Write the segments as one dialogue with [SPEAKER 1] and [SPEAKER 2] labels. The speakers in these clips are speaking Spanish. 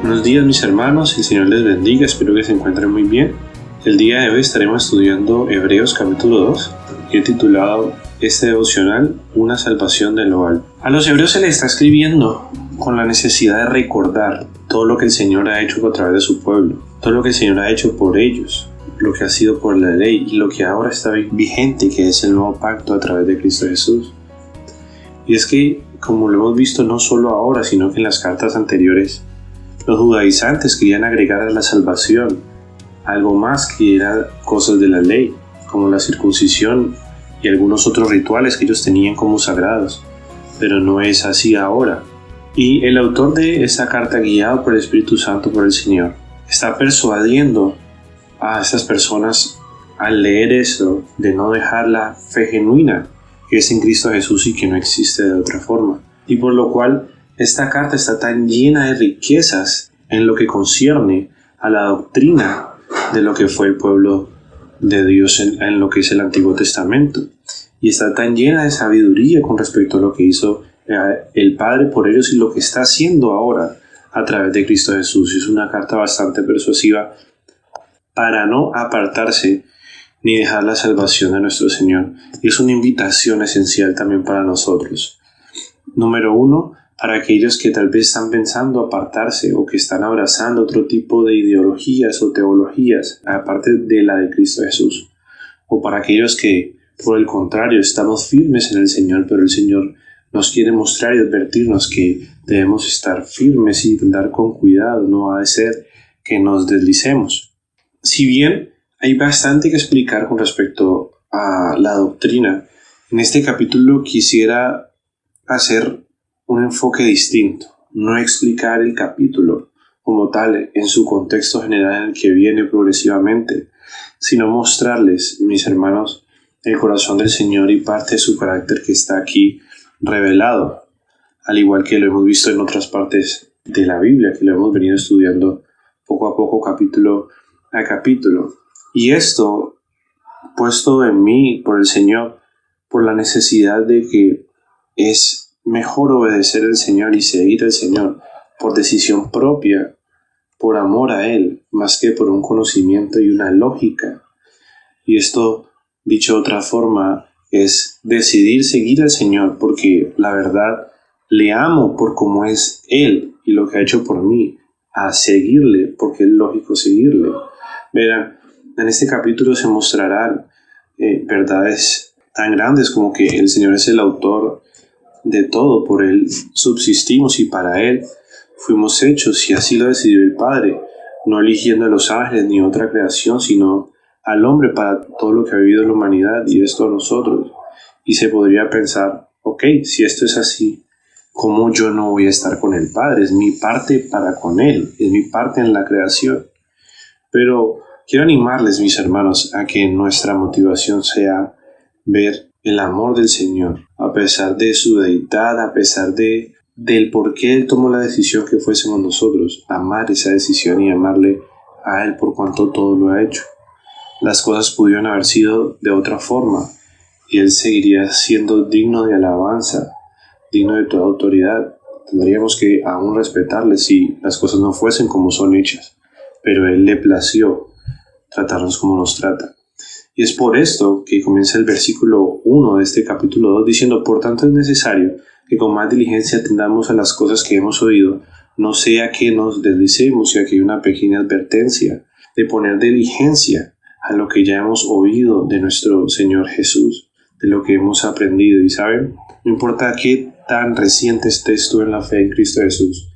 [SPEAKER 1] Buenos días mis hermanos, el Señor les bendiga, espero que se encuentren muy bien. El día de hoy estaremos estudiando Hebreos capítulo 2, que he titulado este devocional, Una salvación de lo alto. A los hebreos se les está escribiendo con la necesidad de recordar todo lo que el Señor ha hecho a través de su pueblo, todo lo que el Señor ha hecho por ellos, lo que ha sido por la ley y lo que ahora está vigente, que es el nuevo pacto a través de Cristo Jesús. Y es que, como lo hemos visto no solo ahora, sino que en las cartas anteriores, los judaizantes querían agregar a la salvación algo más que eran cosas de la ley, como la circuncisión y algunos otros rituales que ellos tenían como sagrados, pero no es así ahora. Y el autor de esta carta, guiado por el Espíritu Santo, por el Señor, está persuadiendo a estas personas al leer eso de no dejar la fe genuina que es en Cristo Jesús y que no existe de otra forma. Y por lo cual esta carta está tan llena de riquezas en lo que concierne a la doctrina de lo que fue el pueblo de Dios en lo que es el Antiguo Testamento. Y está tan llena de sabiduría con respecto a lo que hizo el Padre por ellos y lo que está haciendo ahora a través de Cristo Jesús. Es una carta bastante persuasiva para no apartarse ni dejar la salvación de nuestro Señor. Y es una invitación esencial también para nosotros. Número 1, para aquellos que tal vez están pensando apartarse o que están abrazando otro tipo de ideologías o teologías aparte de la de Cristo Jesús. O para aquellos que, por el contrario, estamos firmes en el Señor, pero el Señor nos quiere mostrar y advertirnos que debemos estar firmes y andar con cuidado, no ha de ser que nos deslicemos. Si bien hay bastante que explicar con respecto a la doctrina, en este capítulo quisiera hacer un enfoque distinto, no explicar el capítulo como tal en su contexto general en el que viene progresivamente, sino mostrarles, mis hermanos, el corazón del Señor y parte de su carácter que está aquí revelado, al igual que lo hemos visto en otras partes de la Biblia, que lo hemos venido estudiando poco a poco, capítulo a capítulo. Y esto puesto en mí por el Señor, por la necesidad de que es mejor obedecer al Señor y seguir al Señor por decisión propia, por amor a Él, más que por un conocimiento y una lógica. Y esto, dicho de otra forma, es decidir seguir al Señor porque la verdad le amo por cómo es Él y lo que ha hecho por mí, a seguirle porque es lógico seguirle. Verán, en este capítulo se mostrarán verdades tan grandes como que el Señor es el autor de todo, por Él subsistimos y para Él fuimos hechos, y así lo decidió el Padre, no eligiendo a los ángeles ni otra creación, sino al hombre para todo lo que ha vivido la humanidad y esto a nosotros. Y se podría pensar, ok, si esto es así, ¿cómo yo no voy a estar con el Padre? Es mi parte para con Él, es mi parte en la creación. Pero quiero animarles, mis hermanos, a que nuestra motivación sea ver el amor del Señor, a pesar de su deidad, a pesar del por qué Él tomó la decisión que fuésemos nosotros, amar esa decisión y amarle a Él por cuanto todo lo ha hecho. Las cosas pudieron haber sido de otra forma y Él seguiría siendo digno de alabanza, digno de toda autoridad. Tendríamos que aún respetarle si las cosas no fuesen como son hechas, pero Él le plació tratarnos como nos trata. Y es por esto que comienza el versículo 1 de este capítulo 2 diciendo: por tanto es necesario que con más diligencia atendamos a las cosas que hemos oído, no sea que nos deslicemos. Y aquí hay una pequeña advertencia de poner diligencia a lo que ya hemos oído de nuestro Señor Jesús, de lo que hemos aprendido. Y saben, no importa qué tan reciente estés tú en la fe en Cristo Jesús,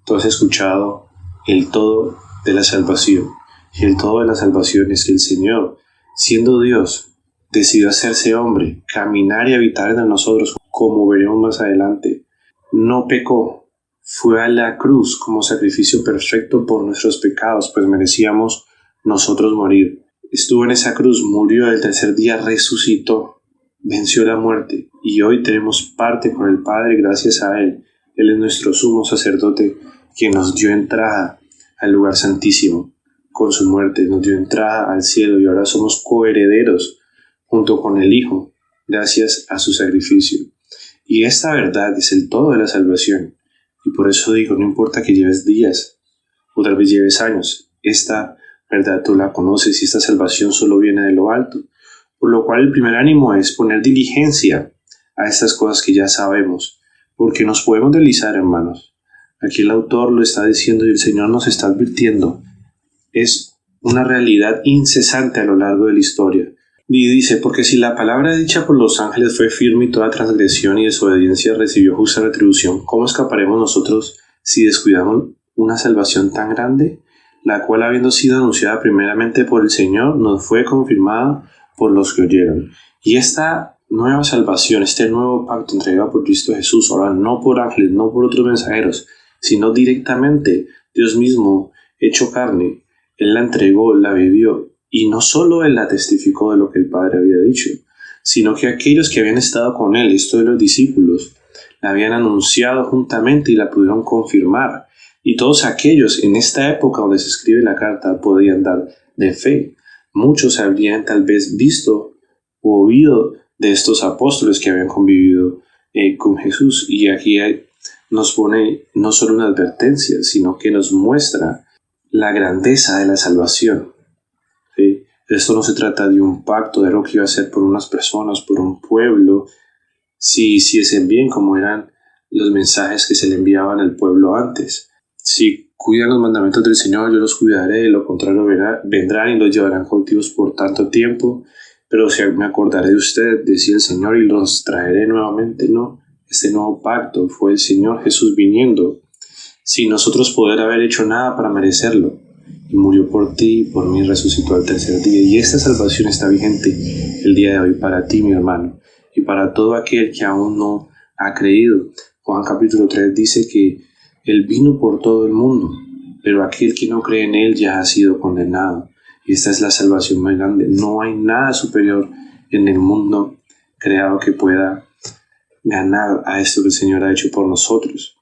[SPEAKER 1] tú has escuchado el todo de la salvación. Y el todo de la salvación es que el Señor, siendo Dios, decidió hacerse hombre, caminar y habitar entre nosotros, como veremos más adelante. No pecó, fue a la cruz como sacrificio perfecto por nuestros pecados, pues merecíamos nosotros morir. Estuvo en esa cruz, murió, el tercer día resucitó, venció la muerte, y hoy tenemos parte con el Padre gracias a Él. Él es nuestro sumo sacerdote que nos dio entrada al lugar santísimo. Con su muerte nos dio entrada al cielo y ahora somos coherederos junto con el Hijo, gracias a su sacrificio. Y esta verdad es el todo de la salvación. Y por eso digo, no importa que lleves días, o tal vez lleves años. Esta verdad tú la conoces y esta salvación solo viene de lo alto. Por lo cual el primer ánimo es poner diligencia a estas cosas que ya sabemos, porque nos podemos deslizar, hermanos. Aquí el autor lo está diciendo y el Señor nos está advirtiendo. Es una realidad incesante a lo largo de la historia. Y dice, porque si la palabra dicha por los ángeles fue firme y toda transgresión y desobediencia recibió justa retribución, ¿cómo escaparemos nosotros si descuidamos una salvación tan grande, la cual habiendo sido anunciada primeramente por el Señor, nos fue confirmada por los que oyeron? Y esta nueva salvación, este nuevo pacto entregado por Cristo Jesús, ahora no por ángeles, no por otros mensajeros, sino directamente Dios mismo hecho carne, Él la entregó, la vivió, y no solo Él la testificó de lo que el Padre había dicho, sino que aquellos que habían estado con Él, esto de los discípulos, la habían anunciado juntamente y la pudieron confirmar. Y todos aquellos en esta época donde se escribe la carta podían dar de fe. Muchos habrían tal vez visto o oído de estos apóstoles que habían convivido con Jesús. Y aquí nos pone no solo una advertencia, sino que nos muestra la grandeza de la salvación. ¿Sí? Esto no se trata de un pacto, de algo que iba a ser por unas personas, por un pueblo, si hiciesen bien como eran los mensajes que se le enviaban al pueblo antes. Si cuidan los mandamientos del Señor, yo los cuidaré, de lo contrario vendrán y los llevarán cautivos por tanto tiempo, pero si me acordaré de usted, decía el Señor, y los traeré nuevamente. No, este nuevo pacto fue el Señor Jesús viniendo, sin nosotros poder haber hecho nada para merecerlo, y murió por ti y por mí, resucitó al tercer día, y esta salvación está vigente el día de hoy para ti, mi hermano, y para todo aquel que aún no ha creído. Juan capítulo 3 dice que Él vino por todo el mundo, pero aquel que no cree en Él ya ha sido condenado. Y esta es la salvación más grande. No hay nada superior en el mundo creado que pueda ganar a esto que el Señor ha hecho por nosotros.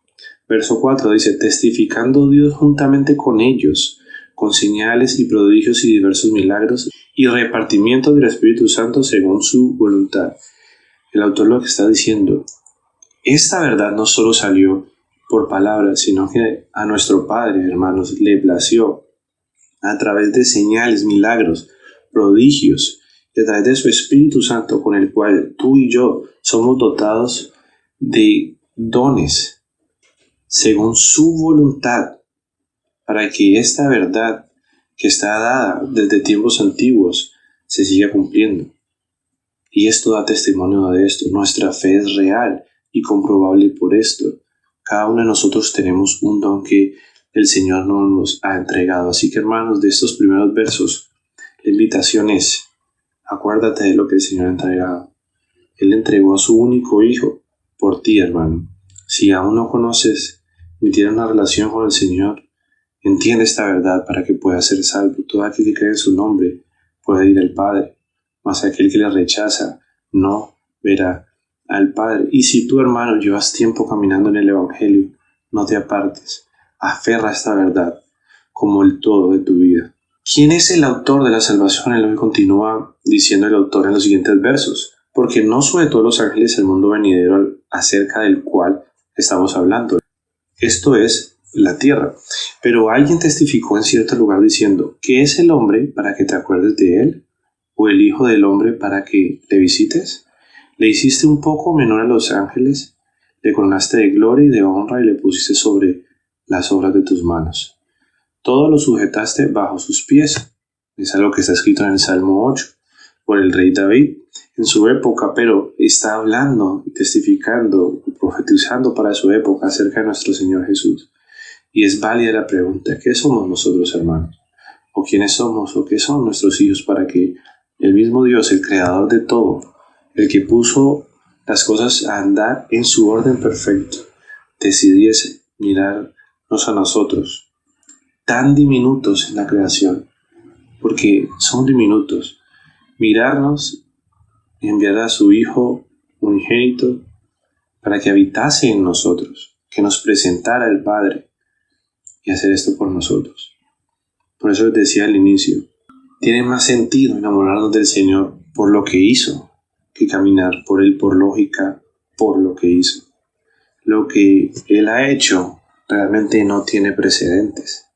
[SPEAKER 1] Verso 4 dice, testificando Dios juntamente con ellos, con señales y prodigios y diversos milagros y repartimiento del Espíritu Santo según su voluntad. El autor lo que está diciendo, esta verdad no solo salió por palabras, sino que a nuestro Padre, hermanos, le plació a través de señales, milagros, prodigios, y a través de su Espíritu Santo, con el cual tú y yo somos dotados de dones, según su voluntad, para que esta verdad que está dada desde tiempos antiguos se siga cumpliendo. Y esto da testimonio de esto. Nuestra fe es real y comprobable por esto. Cada uno de nosotros tenemos un don que el Señor no nos ha entregado. Así que, hermanos, de estos primeros versos, la invitación es, acuérdate de lo que el Señor ha entregado. Él entregó a su único Hijo por ti, hermano. Si aún no conoces ni tienes una relación con el Señor, entiende esta verdad para que puedas ser salvo. Todo aquel que cree en su nombre puede ir al Padre, mas aquel que le rechaza no verá al Padre. Y si tú, hermano, llevas tiempo caminando en el Evangelio, no te apartes. Aferra a esta verdad como el todo de tu vida. ¿Quién es el autor de la salvación? Es lo que continúa diciendo el autor en los siguientes versos. Porque no sobre todos los ángeles el mundo venidero acerca del cual estamos hablando. Esto es la tierra. Pero alguien testificó en cierto lugar diciendo, ¿qué es el hombre para que te acuerdes de él? ¿O el hijo del hombre para que le visites? Le hiciste un poco menor a los ángeles, le coronaste de gloria y de honra y le pusiste sobre las obras de tus manos. Todo lo sujetaste bajo sus pies. Es algo que está escrito en el Salmo 8 por el rey David en su época, pero está hablando, testificando, profetizando para su época acerca de nuestro Señor Jesús. Y es válida la pregunta, ¿qué somos nosotros, hermanos? ¿O quiénes somos? ¿O qué son nuestros hijos para que el mismo Dios, el creador de todo, el que puso las cosas a andar en su orden perfecto, decidiese mirarnos a nosotros, tan diminutos en la creación, porque son diminutos, mirarnos y enviar a su Hijo unigénito para que habitase en nosotros, que nos presentara al Padre y hacer esto por nosotros. Por eso les decía al inicio, tiene más sentido enamorarnos del Señor por lo que hizo que caminar por Él por lógica, por lo que hizo. Lo que Él ha hecho realmente no tiene precedentes.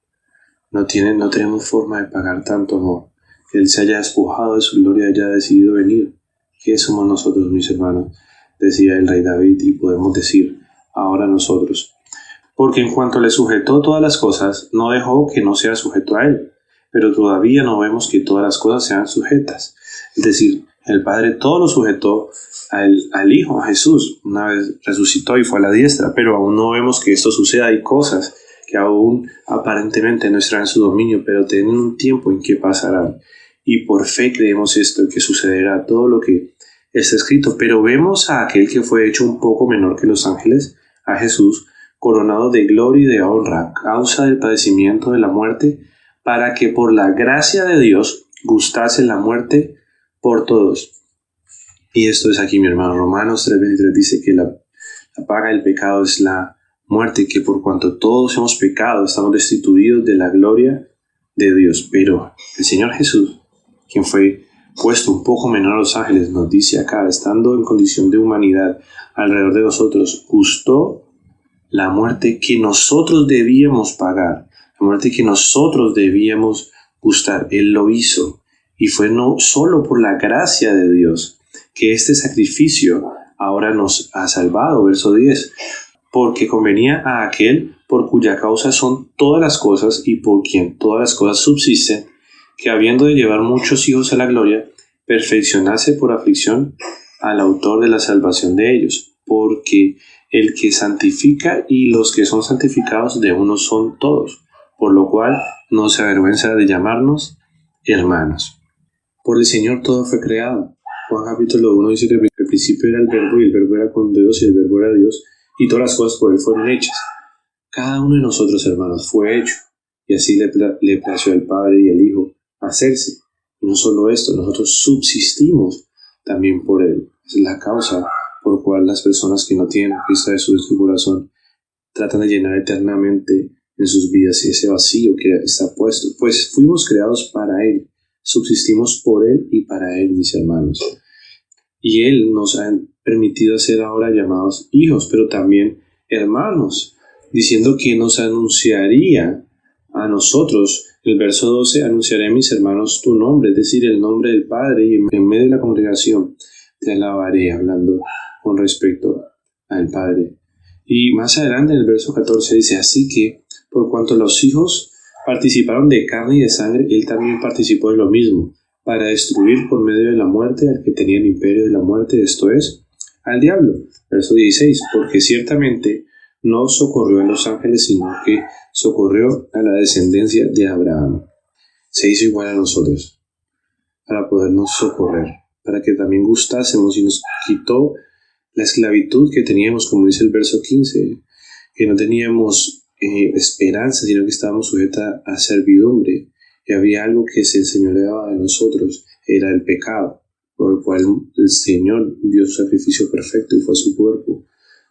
[SPEAKER 1] No tenemos forma de pagar tanto amor. Que Él se haya despojado de su gloria y haya decidido venir. ¿Qué somos nosotros, mis hermanos? Decía el rey David, y podemos decir ahora nosotros. Porque en cuanto le sujetó todas las cosas, no dejó que no sea sujeto a Él. Pero todavía no vemos que todas las cosas sean sujetas. Es decir, el Padre todo lo sujetó al Hijo, a Jesús. Una vez resucitó y fue a la diestra, pero aún no vemos que esto suceda. Hay cosas que aún aparentemente no están en su dominio, pero tienen un tiempo en que pasarán. Y por fe creemos esto, que sucederá todo lo que está escrito. Pero vemos a aquel que fue hecho un poco menor que los ángeles, a Jesús, coronado de gloria y de honra, a causa del padecimiento de la muerte, para que por la gracia de Dios gustase la muerte por todos. Y esto es aquí, mi hermano. Romanos 3:23 dice que la paga del pecado es la muerte, que por cuanto todos hemos pecado, estamos destituidos de la gloria de Dios. Pero el Señor Jesús, quien fue puesto un poco menor a los ángeles, nos dice acá, estando en condición de humanidad alrededor de nosotros, gustó la muerte que nosotros debíamos pagar, la muerte que nosotros debíamos gustar. Él lo hizo, y fue no solo por la gracia de Dios que este sacrificio ahora nos ha salvado. Verso 10, porque convenía a aquel por cuya causa son todas las cosas y por quien todas las cosas subsisten, que habiendo de llevar muchos hijos a la gloria, perfeccionase por aflicción al autor de la salvación de ellos, porque el que santifica y los que son santificados de uno son todos, por lo cual no se avergüenza de llamarnos hermanos. Por el Señor todo fue creado. Juan capítulo 1 dice que al principio era el verbo, y el verbo era con Dios, y el verbo era Dios, y todas las cosas por Él fueron hechas. Cada uno de nosotros, hermanos, fue hecho, y así le plació al Padre y al Hijo hacerse. Y no solo esto, nosotros subsistimos también por Él. Esa es la causa por cual las personas que no tienen a Cristo Jesús en su corazón tratan de llenar eternamente en sus vidas ese vacío que está puesto. Pues fuimos creados para Él, subsistimos por Él y para Él, mis hermanos. Y Él nos ha permitido ser ahora llamados hijos, pero también hermanos, diciendo que nos anunciaría a nosotros. El verso 12, anunciaré a mis hermanos tu nombre, es decir, el nombre del Padre, y en medio de la congregación te alabaré, hablando con respecto al Padre. Y más adelante en el verso 14 dice, así que por cuanto los hijos participaron de carne y de sangre, Él también participó de lo mismo, para destruir por medio de la muerte al que tenía el imperio de la muerte, esto es, al diablo. Verso 16, porque ciertamente no socorrió a los ángeles, sino que socorrió a la descendencia de Abraham. Se hizo igual a nosotros, para podernos socorrer, para que también gustásemos, y nos quitó la esclavitud que teníamos, como dice el verso 15, que no teníamos esperanza, sino que estábamos sujetos a servidumbre, y había algo que se enseñoreaba de nosotros, era el pecado, por el cual el Señor dio su sacrificio perfecto y fue a su cuerpo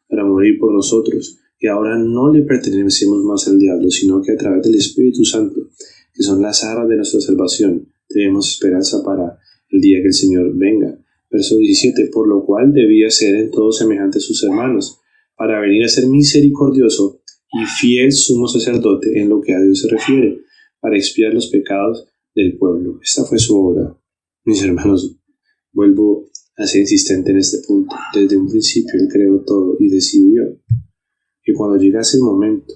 [SPEAKER 1] para morir por nosotros. Y ahora no le pertenecemos más al diablo, sino que a través del Espíritu Santo, que son las arras de nuestra salvación, tenemos esperanza para el día que el Señor venga. Verso 17, por lo cual debía ser en todo semejante a sus hermanos, para venir a ser misericordioso y fiel sumo sacerdote en lo que a Dios se refiere, para expiar los pecados del pueblo. Esta fue su obra. Mis hermanos, vuelvo a ser insistente en este punto. Desde un principio Él creó todo y decidió que cuando llegase el momento,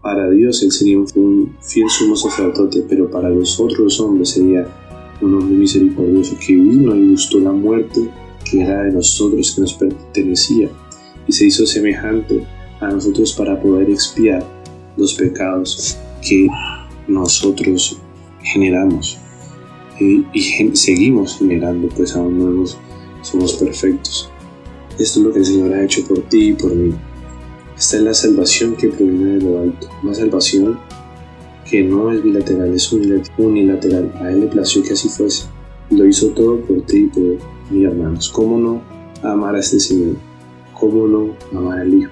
[SPEAKER 1] para Dios Él sería un fiel sumo sacerdote, pero para los otros hombres sería un hombre misericordioso que vino y gustó la muerte que era de nosotros, que nos pertenecía, y se hizo semejante a nosotros para poder expiar los pecados que nosotros generamos y seguimos generando, pues aún no somos perfectos. Esto es lo que el Señor ha hecho por ti y por mí. Esta es la salvación que proviene de lo alto, una salvación que no es bilateral, es unilateral. A Él le plació que así fuese. Lo hizo todo por ti y por mí, hermanos. ¿Cómo no amar a este Señor? ¿Cómo no amar al Hijo?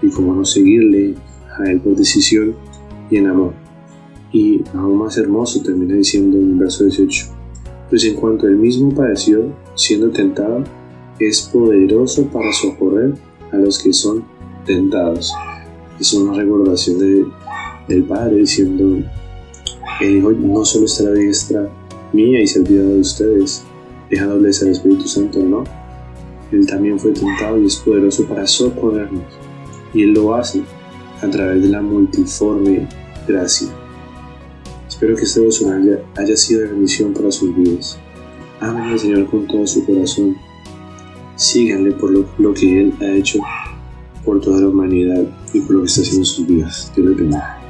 [SPEAKER 1] Y cómo no seguirle a Él por decisión y en amor. Y aún más hermoso termina diciendo en el verso 18, pues en cuanto Él mismo padeció siendo tentado, es poderoso para socorrer a los que son tentados. Es una recordación del Padre diciendo El Hijo no solo está a la diestra mía y servirá de ustedes, dejándoles al Espíritu Santo, no. Él también fue tentado y es poderoso para socorrernos. Y Él lo hace a través de la multiforme gracia. Espero que este devocional haya sido de bendición para sus vidas. Amen al Señor con todo su corazón. Síganle por lo que Él ha hecho por toda la humanidad y por lo que está haciendo en sus vidas. Dios les bendiga.